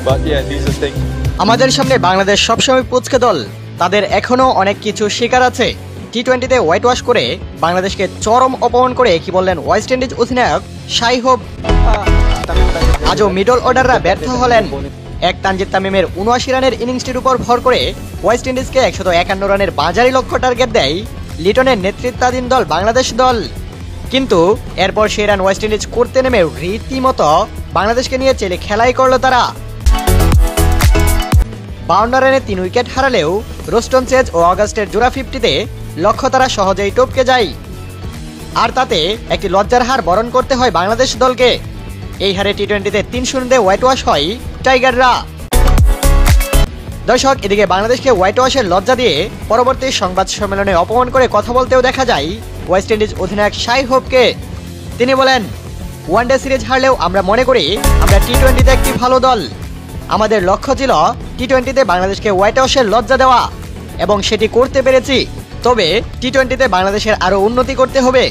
But yeah, these are things. আমাদের সামনে বাংলাদেশ সবসময় পুচকে দল, তাদের এখনো অনেক কিছু শেখার আছে। টি-20তে হোয়াইট ওয়াশ করে বাংলাদেশকে চরম অপমান করে কি বললেন ওয়েস্ট ইন্ডিজ অধিনায়ক শাই হোপ। আজও মিডল অর্ডাররা ব্যর্থ হলেন। এক তানজিদ তামিমের ৭৯ রানের ইনিংসটির উপর ভর করে ওয়েস্ট ইন্ডিজকে ১৫১ রানের বাজারি লক্ষ্য টার্গেট দেয় লিটনের নেতৃত্বাধীন দল বাংলাদেশ দল। কিন্তু এরপর সেই রান ওয়েস্ট ইন্ডিজ করতে নেমে রীতিমতো বাংলাদেশকে নিয়ে চেলে খেলাই করলো তারা। ৫২ রানে ৩ উইকেট হারালেও রোস্টন চেজ ও অগাস্টের জোড়া 50-তে লক্ষ্য তারা সহজেই টপকে যায়। আর তাতে একটি লজ্জার হার বরণ করতে হয় বাংলাদেশ দলকে। এই হারে টি-20তে ৩-০ হোয়াইট ওয়াশ হয় টাইগাররা। দর্শক, এদিকে বাংলাদেশকে হোয়াইট ওয়াশের লজ্জা দিয়ে পরবর্তী সংবাদ সম্মেলনে অপমান করে কথা বলতেও দেখা যায় ওয়েস্ট ইন্ডিজ অধিনায়ক শাই হোপকে। তিনি বলেন, ওয়ানডে সিরিজ হারলেও আমরা মনে করি আমরা টি-20তে একটি ভালো দল। আমাদের লক্ষ্য ছিল টি-20তে বাংলাদেশকে হোয়াইট ওয়াশের লজ্জা দেওয়া এবং সেটি করতে পেরেছি। তবে টি-20তে বাংলাদেশের আরও উন্নতি করতে হবে।